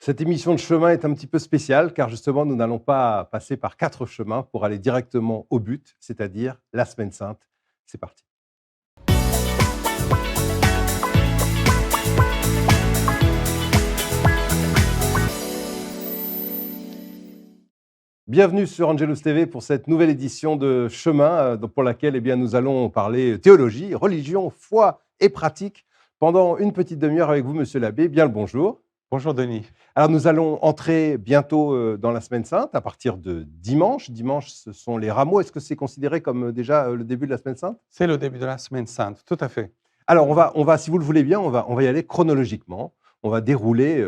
Cette émission de chemin est un petit peu spéciale car justement nous n'allons pas passer par 4 chemins pour aller directement au but, c'est-à-dire la Semaine Sainte. C'est parti. Bienvenue sur Angelus TV pour cette nouvelle édition de Chemin pour laquelle nous allons parler théologie, religion, foi et pratique pendant une petite demi-heure avec vous, monsieur l'abbé. Bien le bonjour. Bonjour Denis. Alors nous allons entrer bientôt dans la Semaine Sainte à partir de dimanche. Dimanche, ce sont les rameaux. Est-ce que c'est considéré comme déjà le début de la Semaine Sainte? C'est le début de la Semaine Sainte, tout à fait. Alors on va, si vous le voulez bien, on va y aller chronologiquement. On va dérouler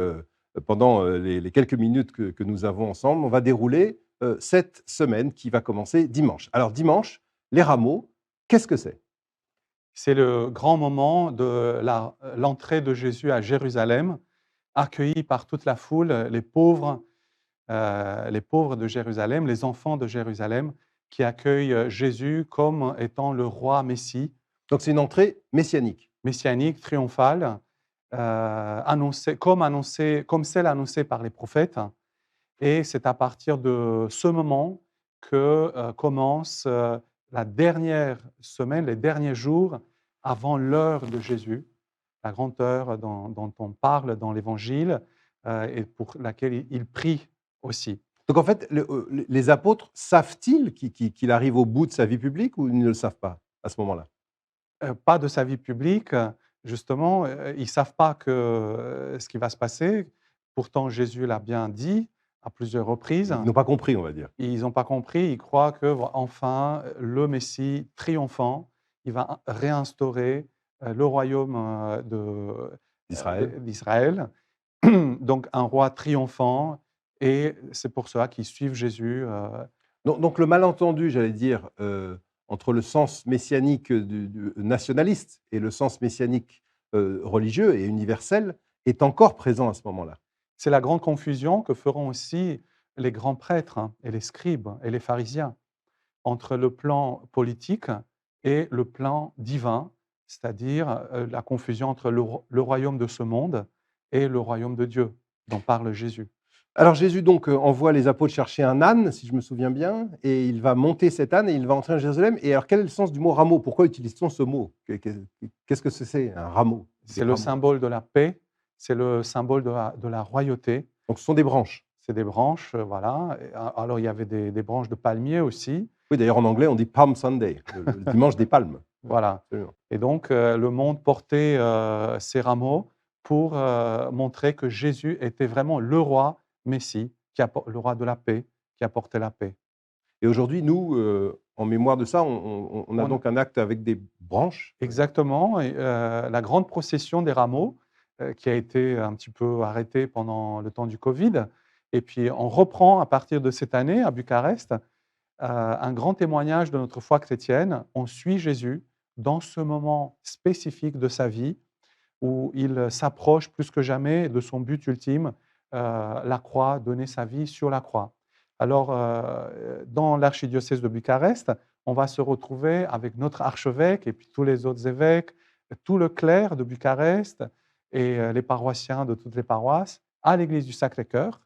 pendant les quelques minutes que nous avons ensemble, on va dérouler cette semaine qui va commencer dimanche. Alors dimanche, les rameaux, qu'est-ce que c'est? C'est le grand moment de l'entrée de Jésus à Jérusalem, accueilli par toute la foule, les pauvres de Jérusalem, les enfants de Jérusalem, qui accueillent Jésus comme étant le roi Messie, Donc c'est une entrée messianique. messianique, triomphale, comme celle annoncée par les prophètes. Et c'est à partir de ce moment que commence la dernière semaine, les derniers jours avant l'heure de Jésus, la grande heure dont on parle dans l'Évangile et pour laquelle il prie aussi. Donc en fait, les apôtres savent-ils qu'il arrive au bout de sa vie publique ou ils ne le savent pas à ce moment-là? Pas de sa vie publique, justement, ils ne savent pas ce qui va se passer. Pourtant, Jésus l'a bien dit à plusieurs reprises. Ils n'ont pas compris, on va dire. Ils n'ont pas compris, ils croient que enfin le Messie triomphant, il va réinstaurer le royaume D'Israël. d'Israël. Donc un roi triomphant, et c'est pour cela qu'ils suivent Jésus. Donc le malentendu, j'allais dire, entre le sens messianique du nationaliste et le sens messianique religieux et universel est encore présent à ce moment-là. C'est la grande confusion que feront aussi les grands prêtres et les scribes et les pharisiens entre le plan politique et le plan divin, c'est-à-dire la confusion entre le royaume de ce monde et le royaume de Dieu dont parle Jésus. Alors Jésus donc envoie les apôtres chercher un âne, si je me souviens bien, et il va monter cet âne et il va entrer à Jérusalem. Et alors quel est le sens du mot rameau? Pourquoi utilise-t-on ce mot? Qu'est-ce que c'est un rameau? C'est le symbole de la paix, c'est le symbole de la royauté. Donc ce sont des branches. C'est des branches, voilà. Alors il y avait des branches de palmier aussi. Oui, d'ailleurs en anglais on dit Palm Sunday, le dimanche des palmes. Voilà. Absolument. Et donc le monde portait ces rameaux pour montrer que Jésus était vraiment le roi Messie, le roi de la paix, qui apportait la paix. Et aujourd'hui, nous, en mémoire de ça, on a donc un acte avec des branches. Exactement. Et, la grande procession des rameaux, qui a été un petit peu arrêtée pendant le temps du Covid. Et puis on reprend à partir de cette année à Bucarest un grand témoignage de notre foi chrétienne. On suit Jésus dans ce moment spécifique de sa vie où il s'approche plus que jamais de son but ultime, la croix, donner sa vie sur la croix. Alors, dans l'archidiocèse de Bucarest, on va se retrouver avec notre archevêque et puis tous les autres évêques, tout le clerc de Bucarest et les paroissiens de toutes les paroisses à l'église du Sacré-Cœur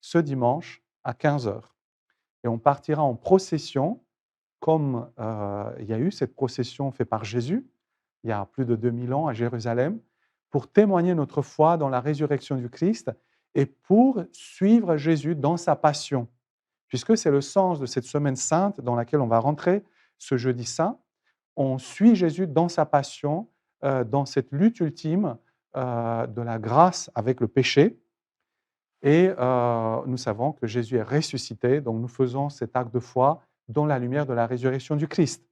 ce dimanche à 15 heures. Et on partira en procession, comme il y a eu cette procession faite par Jésus, il y a plus de 2000 ans à Jérusalem, pour témoigner notre foi dans la résurrection du Christ et pour suivre Jésus dans sa passion, puisque c'est le sens de cette semaine sainte dans laquelle on va rentrer ce jeudi saint. On suit Jésus dans sa passion, dans cette lutte ultime de la grâce avec le péché. Et nous savons que Jésus est ressuscité, donc nous faisons cet acte de foi dans la lumière de la résurrection du Christ.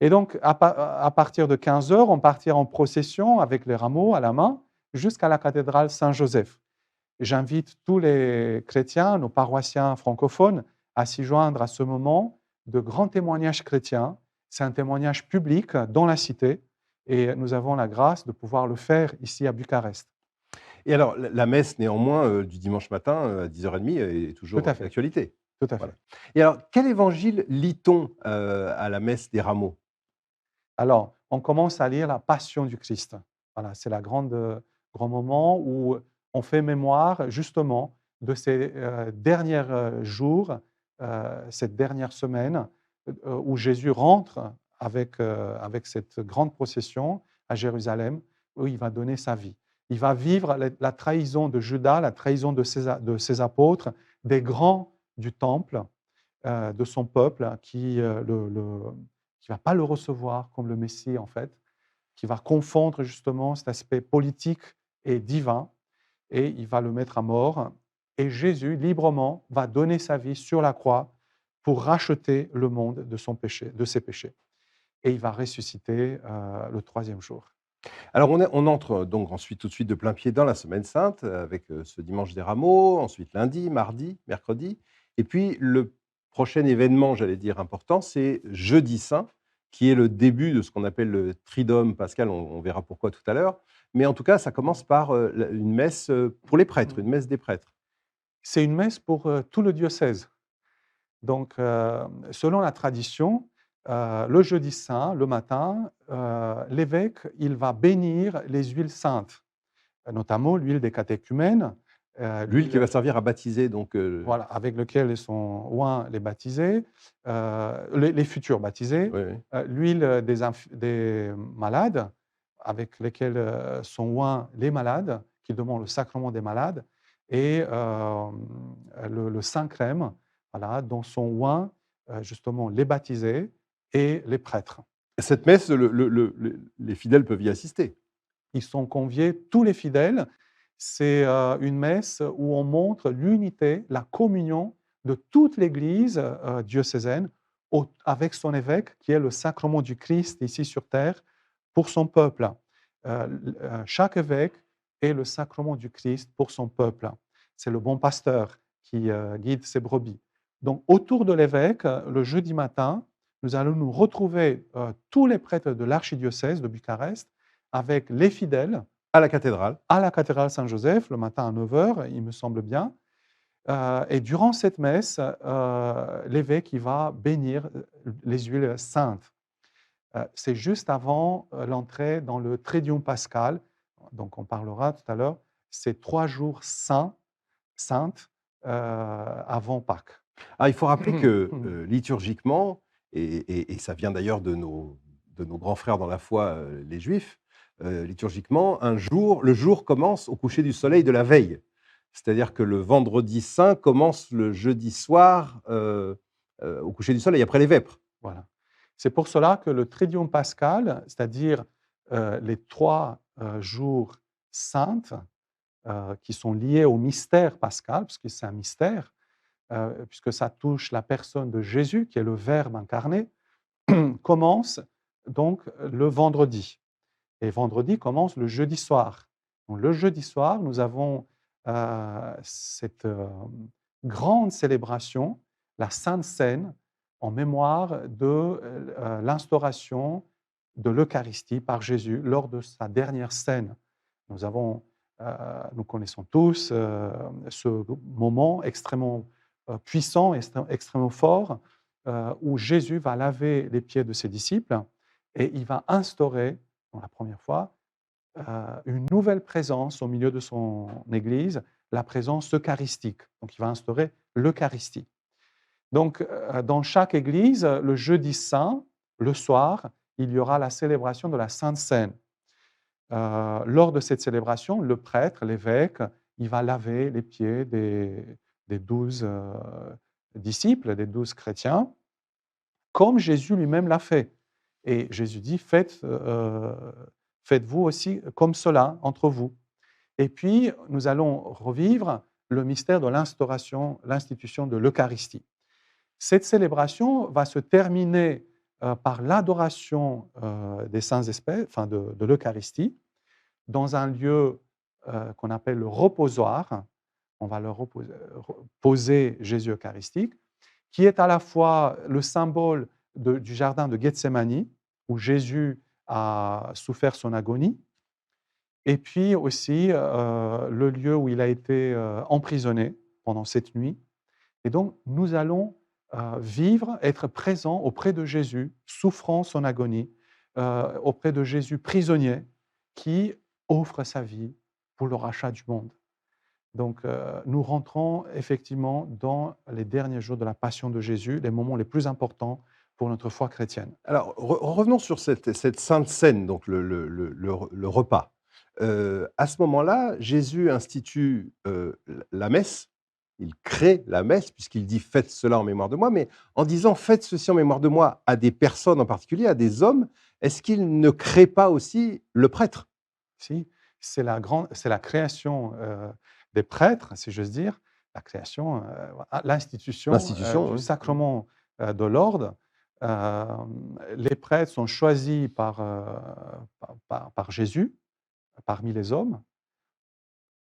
Et donc, à partir de 15 heures, on partira en procession avec les rameaux à la main jusqu'à la cathédrale Saint-Joseph. J'invite tous les chrétiens, nos paroissiens francophones, à s'y joindre à ce moment de grand témoignage chrétien. C'est un témoignage public dans la cité et nous avons la grâce de pouvoir le faire ici à Bucarest. Et alors, la messe, néanmoins, du dimanche matin à 10h30 est toujours d'actualité. Tout à fait. Voilà. Et alors, quel évangile lit-on à la messe des rameaux? Alors, on commence à lire la Passion du Christ. Voilà, c'est le grand moment où on fait mémoire justement de ces derniers jours, cette dernière semaine où Jésus rentre avec cette grande procession à Jérusalem, où il va donner sa vie. Il va vivre la trahison de Judas, la trahison de ses apôtres, des grands du temple, de son peuple, qui va pas le recevoir comme le Messie, en fait, qui va confondre justement cet aspect politique et divin, et il va le mettre à mort. Et Jésus, librement, va donner sa vie sur la croix pour racheter le monde de son péché, de ses péchés. Et il va ressusciter le troisième jour. Alors on entre donc ensuite tout de suite de plein pied dans la Semaine sainte avec, ce dimanche des Rameaux, ensuite lundi, mardi, mercredi et puis le prochain événement, j'allais dire important, c'est jeudi saint, qui est le début de ce qu'on appelle le triduum pascal, on verra pourquoi tout à l'heure. Mais en tout cas, ça commence par, la une messe, pour les prêtres, une messe des prêtres. C'est une messe pour tout le diocèse. Donc, selon la tradition, le jeudi saint, le matin, l'évêque, il va bénir les huiles saintes, notamment l'huile des catéchumènes, L'huile qui va l'huile, servir à baptiser donc, voilà, avec lequel sont oints les baptisés, les futurs baptisés, oui, oui. l'huile des malades, avec lesquels sont oints les malades, qui demandent le sacrement des malades, et le saint crème, voilà, dont sont oints justement les baptisés et les prêtres. Cette messe, les fidèles peuvent y assister. Ils sont conviés, tous les fidèles. C'est une messe où on montre l'unité, la communion de toute l'Église diocésaine avec son évêque, qui est le sacrement du Christ ici sur terre, pour son peuple. Chaque évêque est le sacrement du Christ pour son peuple. C'est le bon pasteur qui guide ses brebis. Donc, autour de l'évêque, le jeudi matin, nous allons nous retrouver tous les prêtres de l'archidiocèse de Bucarest avec les fidèles À la cathédrale. à la cathédrale Saint-Joseph, le matin à 9 h, il me semble bien. Et durant cette messe, l'évêque il va bénir les huiles saintes. C'est juste avant l'entrée dans le Triduum pascal, donc on parlera tout à l'heure, c'est 3 jours saints, saintes, avant Pâques. Ah, il faut rappeler que, liturgiquement et ça vient d'ailleurs de nos grands frères dans la foi, les Juifs, liturgiquement, le jour commence au coucher du soleil de la veille. C'est-à-dire que le vendredi saint commence le jeudi soir, au coucher du soleil, après les vêpres. Voilà. C'est pour cela que le Triduum pascal, c'est-à-dire les 3 jours saints qui sont liés au mystère pascal, parce que c'est un mystère, puisque ça touche la personne de Jésus, qui est le Verbe incarné, commence donc le vendredi. Et vendredi commence le jeudi soir. Donc, le jeudi soir, nous avons cette grande célébration, la Sainte Seine, en mémoire de l'instauration de l'Eucharistie par Jésus lors de sa dernière scène. Nous connaissons tous ce moment extrêmement puissant, extrêmement fort, où Jésus va laver les pieds de ses disciples et il va instaurer, pour la première fois, une nouvelle présence au milieu de son Église, la présence eucharistique. Donc, il va instaurer l'Eucharistie. Donc, dans chaque Église, le jeudi saint, le soir, il y aura la célébration de la Sainte Seine. Lors de cette célébration, le prêtre, l'évêque, il va laver les pieds des 12 disciples, des 12 chrétiens, comme Jésus lui-même l'a fait. Et Jésus dit, faites-vous aussi comme cela entre vous. Et puis, nous allons revivre le mystère de l'institution de l'Eucharistie. Cette célébration va se terminer par l'adoration des saints espèces, enfin de l'Eucharistie, dans un lieu qu'on appelle le reposoir. On va leur poser Jésus eucharistique, qui est à la fois le symbole du jardin de Gethsémani, où Jésus a souffert son agonie, et puis aussi le lieu où il a été emprisonné pendant cette nuit. Et donc, nous allons vivre, être présents auprès de Jésus, souffrant son agonie, auprès de Jésus prisonnier, qui offre sa vie pour le rachat du monde. Donc, nous rentrons effectivement dans les derniers jours de la passion de Jésus, les moments les plus importants pour notre foi chrétienne. Alors, revenons sur cette sainte scène, donc le repas. À ce moment-là, Jésus institue, la messe. Il crée la messe puisqu'il dit: «Faites cela en mémoire de moi», mais en disant: «Faites ceci en mémoire de moi» à des personnes en particulier, à des hommes, est-ce qu'il ne crée pas aussi le prêtre? Si, c'est la création, des prêtres, si j'ose dire, la création, l'institution, L'institution, du oui. sacrement, de l'ordre. Les prêtres sont choisis par Jésus, parmi les hommes,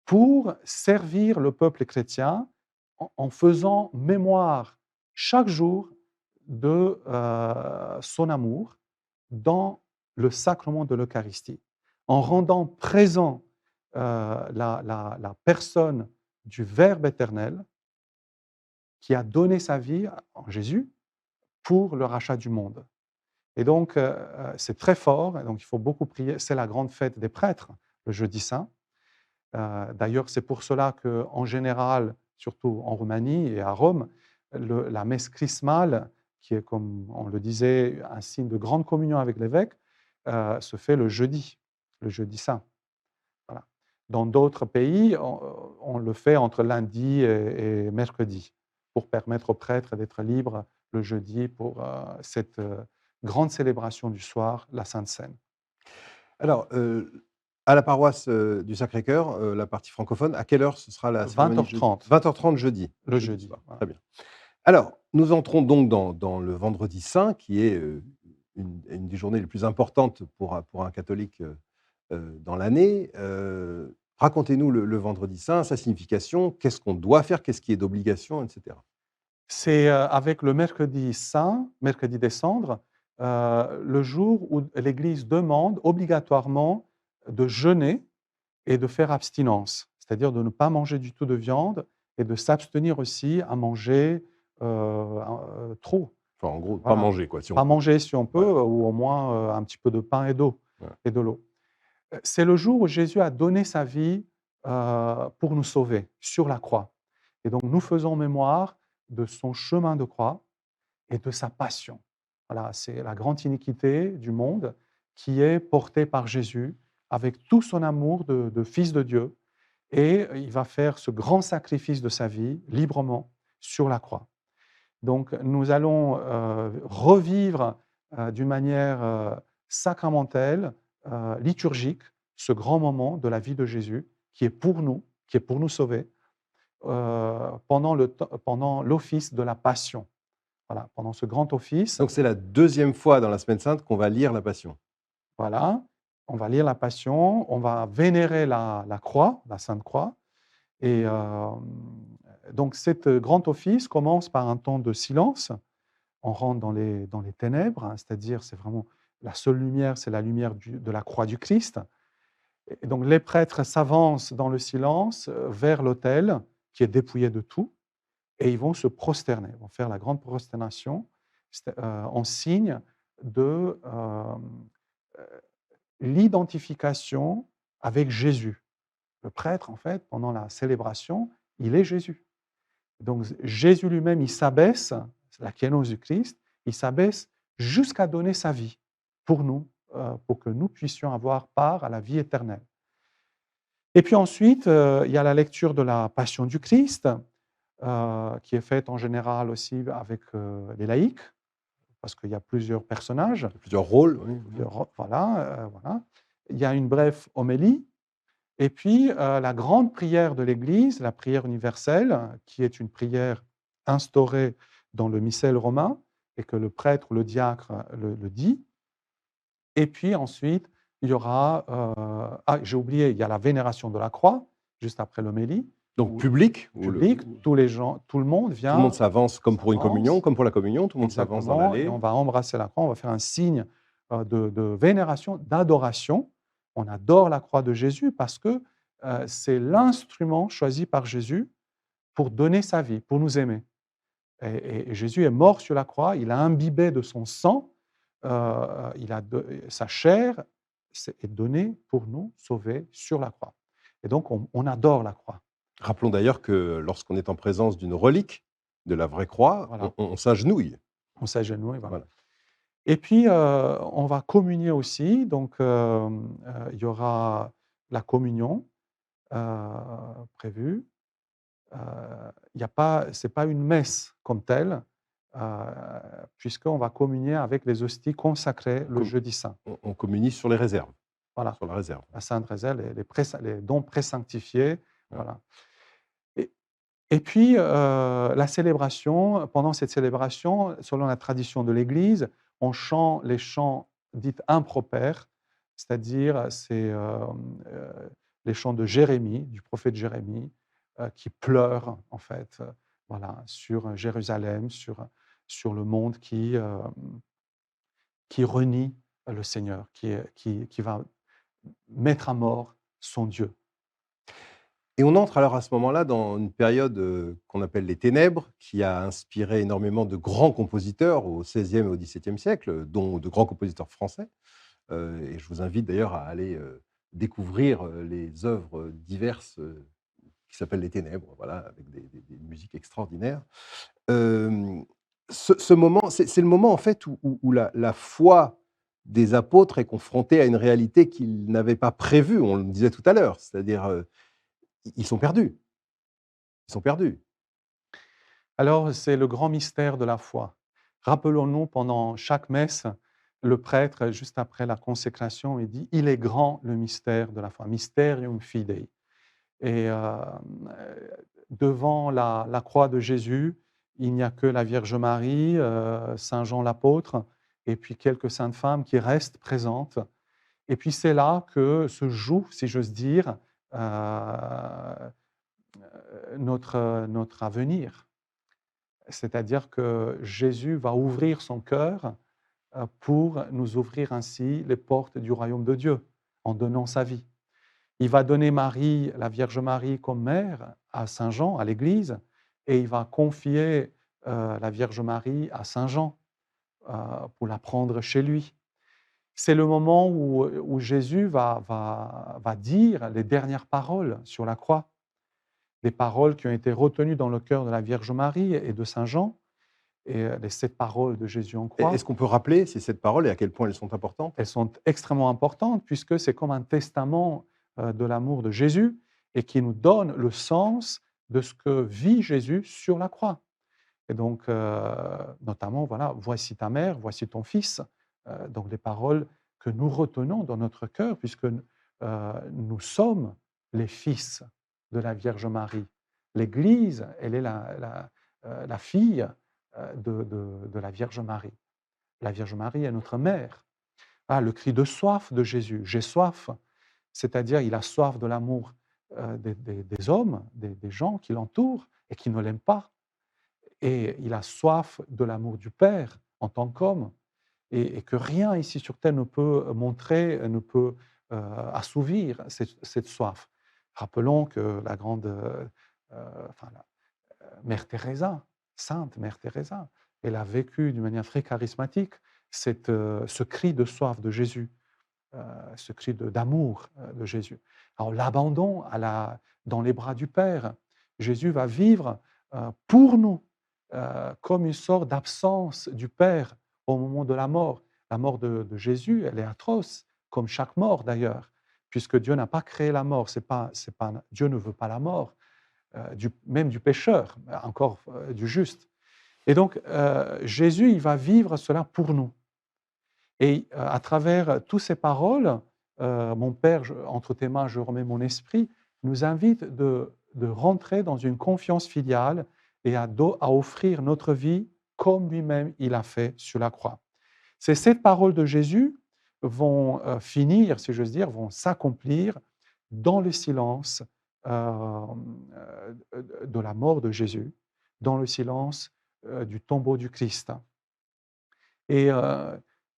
pour servir le peuple chrétien en faisant mémoire chaque jour de, son amour dans le sacrement de l'Eucharistie, en rendant présent, la personne du Verbe éternel qui a donné sa vie en Jésus pour le rachat du monde. Et donc, c'est très fort, et donc il faut beaucoup prier. C'est la grande fête des prêtres, le jeudi saint. D'ailleurs, c'est pour cela qu'en général, surtout en Roumanie et à Rome, la messe chrismale, qui est, comme on le disait, un signe de grande communion avec l'évêque, se fait le jeudi saint. Voilà. Dans d'autres pays, on le fait entre lundi et mercredi, pour permettre aux prêtres d'être libres le jeudi pour cette grande célébration du soir, la Sainte Seine. Alors, à la paroisse, du Sacré-Cœur, la partie francophone, à quelle heure ce sera la cérémonie jeudi? 20h30 20h30 jeudi, le jeudi jeudi. soir, Voilà. très bien. Alors, nous entrons donc dans le vendredi saint qui est, une des journées les plus importantes pour un catholique, dans l'année. Racontez-nous le vendredi saint, sa signification, qu'est-ce qu'on doit faire, qu'est-ce qui est d'obligation et cetera? C'est, avec le mercredi saint, mercredi des cendres, le jour où l'Église demande obligatoirement de jeûner et de faire abstinence. C'est-à-dire de ne pas manger du tout de viande et de s'abstenir aussi à manger, trop. Enfin, en gros, pas Voilà. manger quoi, si on Pas peut. manger si on peut, Voilà, ou au moins, un petit peu de pain voilà. et de l'eau. C'est le jour où Jésus a donné sa vie, pour nous sauver sur la croix, et donc nous faisons mémoire de son chemin de croix et de sa passion. Voilà, c'est la grande iniquité du monde qui est portée par Jésus avec tout son amour de fils de Dieu, et il va faire ce grand sacrifice de sa vie librement sur la croix. Donc nous allons, revivre, d'une manière, sacramentelle, liturgique, ce grand moment de la vie de Jésus qui est pour nous sauver, pendant l'office de la Passion. Voilà, pendant ce grand office, Donc c'est la deuxième fois dans la Semaine sainte qu'on va lire la Passion. voilà, on va lire la Passion, on va vénérer la croix, la Sainte Croix, et donc cet grand office commence par un temps de silence. On rentre dans les ténèbres, hein, c'est-à-dire c'est vraiment la seule lumière, c'est la lumière de la croix du Christ. Et donc les prêtres s'avancent dans le silence vers l'autel qui est dépouillé de tout, et ils vont se prosterner, ils vont faire la grande prosternation en signe de l'identification avec Jésus. Le prêtre, en fait, pendant la célébration, il est Jésus. Donc Jésus lui-même, il s'abaisse, c'est la kénose du Christ, il s'abaisse jusqu'à donner sa vie pour nous, pour que nous puissions avoir part à la vie éternelle. Et puis ensuite, il y a la lecture de la Passion du Christ, qui est faite en général aussi avec les laïcs, parce qu'il y a plusieurs personnages. Plusieurs rôles, oui. Voilà, voilà. Il y a une brève homélie, et puis la grande prière de l'Église, la prière universelle, qui est une prière instaurée dans le missel romain et que le prêtre ou le diacre le dit. Et puis ensuite, il y aura, j'ai oublié, il y a la vénération de la croix, juste après l'homélie, Donc où public, public, tous les gens, tout le monde tout le monde vient, s'avance comme pour une communion, s'avance, comme pour la communion, tout le monde s'avance dans exactement, et l'allée. on va embrasser la croix, on va faire un signe de vénération, d'adoration. On adore la croix de Jésus parce que c'est l'instrument choisi par Jésus pour donner sa vie, pour nous aimer. Et Jésus est mort sur la croix, il a imbibé de son sang, sa chair est donnée pour nous sauver sur la croix. Et donc on adore la croix. Rappelons d'ailleurs que lorsqu'on est en présence d'une relique de la vraie croix, Voilà, on s'agenouille. on s'agenouille, voilà. Voilà. Et puis, on va communier aussi, donc il y aura la communion, heu, prévue. Heu, il y a pas c'est pas une messe comme telle, heu, puisqu'on va communier avec les hosties consacrées le Com jeudi saint. on communie sur les réserves, Voilà, sur la réserve. la sainte réserve, les dons présanctifiés, Ouais. voilà. Et et puis, la célébration, pendant cette célébration, selon la tradition de l'Église, on chante les chants dits impropères, c'est-à-dire les chants de Jérémie, du prophète Jérémie, qui pleure en fait, voilà, sur Jérusalem, sur le monde qui renie le Seigneur, qui va mettre à mort son Dieu. Et on entre alors à ce moment-là dans une période, qu'on appelle les ténèbres, qui a inspiré énormément de grands compositeurs au XVIe et au XVIIe siècle, dont de grands compositeurs français. Et je vous invite d'ailleurs à aller, découvrir, les œuvres diverses, qui s'appellent les ténèbres, voilà, avec des musiques extraordinaires. Hem, ce moment, c'est le moment en fait où la foi des apôtres est confrontée à une réalité qu'ils n'avaient pas prévue, on le disait tout à l'heure, c'est-à-dire, ils sont perdus, ils sont perdus. Alors, c'est le grand mystère de la foi. Rappelons-nous, pendant chaque messe, le prêtre, juste après la consécration, il dit: «Il est grand le mystère de la foi, mysterium fidei». Et devant la croix de Jésus, il n'y a que la Vierge Marie, saint Jean l'apôtre et puis quelques saintes femmes qui restent présentes. Et puis c'est là que se joue, si j'ose dire, notre avenir. C'est-à-dire que Jésus va ouvrir son cœur, pour nous ouvrir ainsi les portes du royaume de Dieu, en donnant sa vie. Il va donner Marie, la Vierge Marie, comme mère à saint Jean, à l'Église, et il va confier, la Vierge Marie à saint Jean, pour la prendre chez lui. C'est le moment où Jésus va dire les dernières paroles sur la croix, des paroles qui ont été retenues dans le cœur de la Vierge Marie et de saint Jean, et les 7 paroles de Jésus en Est-ce croix. qu'on peut rappeler ces 7 paroles et à quel point elles sont importantes? Elles sont extrêmement importantes puisque c'est comme un testament, de l'amour de Jésus et qui nous donne le sens de ce que vit Jésus sur la croix. Et donc, notamment, voilà: «Voici ta mère, voici ton fils», donc des paroles que nous retenons dans notre cœur puisque, nous sommes les fils de la Vierge Marie. L'Église, elle est la fille, de la Vierge Marie. La Vierge Marie est notre mère. Ah, le cri de soif de Jésus: «J'ai soif», c'est-à-dire il a soif de l'amour, des hommes, des gens qui l'entourent et qui ne l'aiment pas, et il a soif de l'amour du Père en tant qu'homme, et que rien ici sur terre ne peut montrer, ne peut, assouvir cette soif. Rappelons que la grande, enfin la Mère Teresa, sainte Mère Teresa, elle a vécu d'une manière très charismatique ce cri de soif de Jésus. Ce cri d'amour de Jésus. Alors l'abandon dans les bras du Père. Jésus va vivre pour nous, comme une sorte d'absence du Père au moment de la mort. La mort de Jésus, elle est atroce, comme chaque mort d'ailleurs, puisque Dieu n'a pas créé la mort. Dieu ne veut pas la mort, même du pécheur, encore du juste. Et donc Jésus, il va vivre cela pour nous. Et à travers toutes ces paroles, mon Père, entre tes mains, je remets mon esprit, nous invite de rentrer dans une confiance filiale et à offrir notre vie comme lui-même il a fait sur la croix. Ces 7 paroles de Jésus vont finir, si j'ose dire, vont s'accomplir dans le silence de la mort de Jésus, dans le silence du tombeau du Christ. Et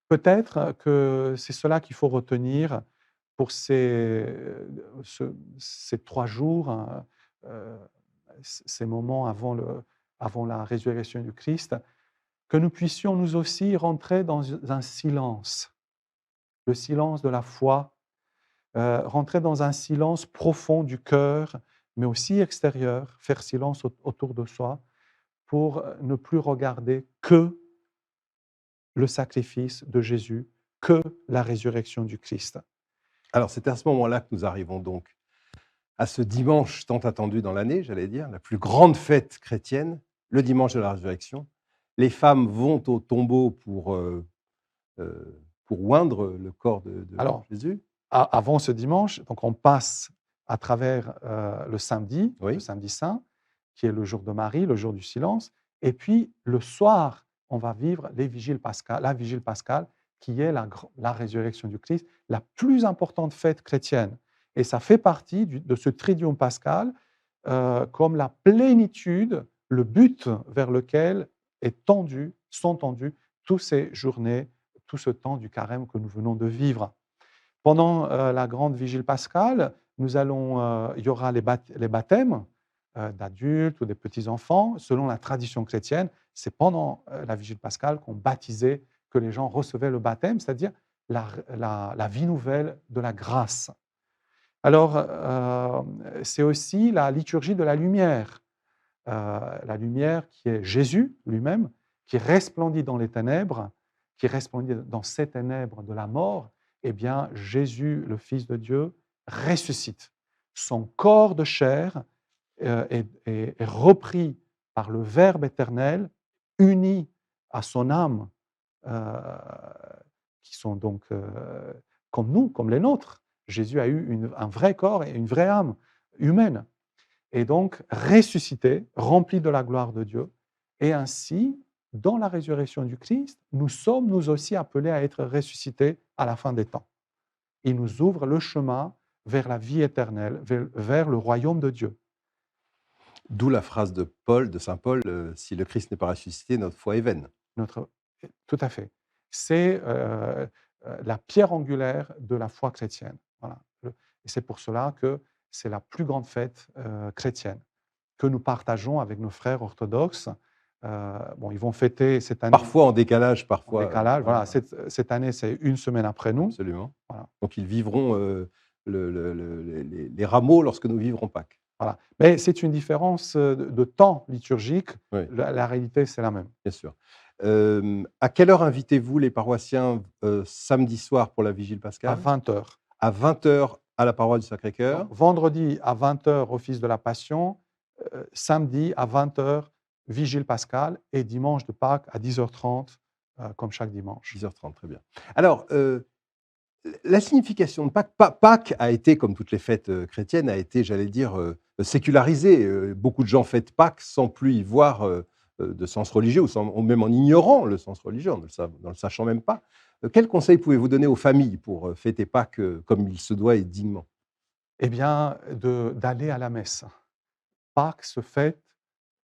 peut-être que c'est cela qu'il faut retenir pour ces 3 jours, hein, heu, ces moments avant la résurrection du Christ, que nous puissions nous aussi rentrer dans un silence, le silence de la foi, rentrer dans un silence profond du cœur, mais aussi extérieure, faire silence autour de soi pour ne plus regarder que le sacrifice de Jésus, que la résurrection du Christ. Alors, c'est à ce moment-là que nous arrivons donc à ce dimanche tant attendu dans l'année, j'allais dire, la plus grande fête chrétienne, le dimanche de la résurrection. Les femmes vont au tombeau pour oindre le corps de Alors, Jésus. avant ce dimanche, donc on passe à travers le Oui, samedi saint, qui est le jour de Marie, le jour du silence, et puis le soir, on va vivre la vigile pascale, qui est la résurrection du Christ, la plus importante fête chrétienne. Et ça fait partie de ce triduum pascal comme la plénitude, le but vers lequel sont tendus toutes ces journées, tout ce temps du carême que nous venons de vivre. Pendant la grande vigile pascale, il y aura les baptêmes d'adultes ou des petits-enfants. Selon la tradition chrétienne, c'est pendant la vigile pascale qu'on baptisait, que les gens recevaient le baptême, c'est-à-dire la vie nouvelle de la grâce. Alors, c'est aussi la liturgie de la lumière. La lumière qui est Jésus lui-même, qui resplendit dans les ténèbres, qui resplendit dans ces ténèbres de la mort. Eh bien, Jésus, le Fils de Dieu, ressuscite. Son corps de chair est repris par le Verbe éternel, uni à son âme, euh, qui sont donc comme nous, comme les nôtres. Jésus a eu un vrai corps et une vraie âme humaine. Et donc ressuscité, rempli de la gloire de Dieu. Et ainsi, dans la résurrection du Christ, nous sommes nous aussi appelés à être ressuscités à la fin des temps. Il nous ouvre le chemin vers la vie éternelle, vers le royaume de Dieu. d'où la phrase de Paul, de saint Paul, si le Christ n'est pas ressuscité, notre foi est vaine. Notre, tout à fait. C'est la pierre angulaire de la foi chrétienne. Voilà. Et c'est pour cela que c'est la plus grande fête chrétienne que nous partageons avec nos frères orthodoxes. Bon, ils vont fêter cette année Parfois en décalage, en parfois. décalage. Voilà, Voilà, cette année, c'est une semaine après nous. absolument. Voilà, Donc ils vivront les rameaux lorsque nous vivrons Pâques. voilà. Mais c'est une différence de temps liturgique. Oui, La réalité, c'est la même. bien sûr. À quelle heure invitez-vous les paroissiens samedi soir pour la vigile À pascale? 20 heures. À 20 h à la paroisse du Sacré-Cœur. Donc, vendredi à 20 heures, office de la Passion. Samedi à 20 heures, vigile pascale. Et dimanche de Pâques à 10h30, comme chaque dimanche. 10 h 30, très bien. Alors, la signification de Pâques, Pâques a été, comme toutes les fêtes chrétiennes, a été, j'allais dire, sécularisée. Beaucoup de gens fêtent Pâques sans plus y voir de sens religieux, ou même en ignorant le sens religieux, en ne le sachant même pas. Quel conseil pouvez-vous donner aux familles pour fêter Pâques comme il se doit et dignement? Eh bien, d'aller à la messe. Pâques se fête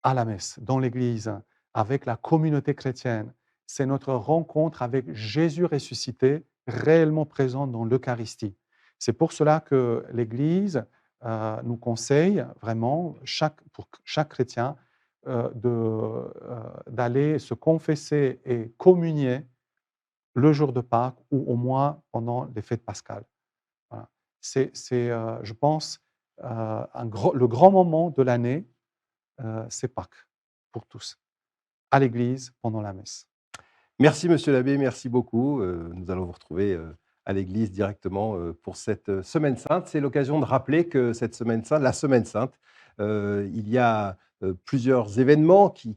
à la messe, dans l'Église, avec la communauté chrétienne. C'est notre rencontre avec Jésus ressuscité, réellement présent dans l'Eucharistie. C'est pour cela que l'Église nous conseille vraiment, pour chaque chrétien, d'aller se confesser et communier le jour de Pâques ou au moins pendant les fêtes pascales. Voilà. Je pense, le grand moment de l'année, c'est Pâques pour tous, à l'église, pendant la messe. Merci Monsieur l'abbé, merci beaucoup. Nous allons vous retrouver à l'église directement pour cette Semaine sainte. C'est l'occasion de rappeler que cette Semaine sainte, la Semaine sainte, il y a plusieurs événements qui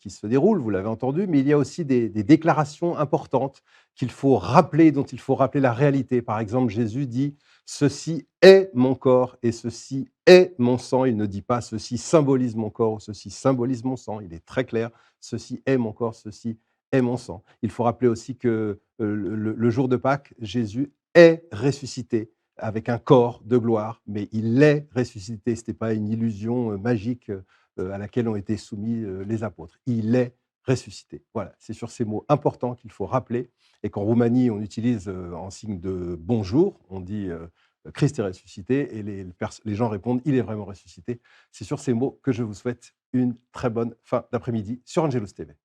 se déroulent, vous l'avez entendu, mais il y a aussi des déclarations importantes qu'il faut rappeler, dont il faut rappeler la réalité. Par exemple, Jésus dit: ceci est mon corps et ceci est mon sang. Il ne dit pas ceci symbolise mon corps ou ceci symbolise mon sang. Il est très clair: ceci est mon corps, ceci est mon sang. Il faut rappeler aussi que le jour de Pâques, Jésus est ressuscité avec un corps de gloire, mais il est ressuscité. Ce n'était pas une illusion magique à laquelle ont été soumis les apôtres. Il est ressuscité. Voilà, c'est sur ces mots importants qu'il faut rappeler et qu'en Roumanie, on utilise en signe de bonjour, on dit Christ est ressuscité et les gens répondent il est vraiment ressuscité. C'est sur ces mots que je vous souhaite une très bonne fin d'après-midi sur Angelus TV.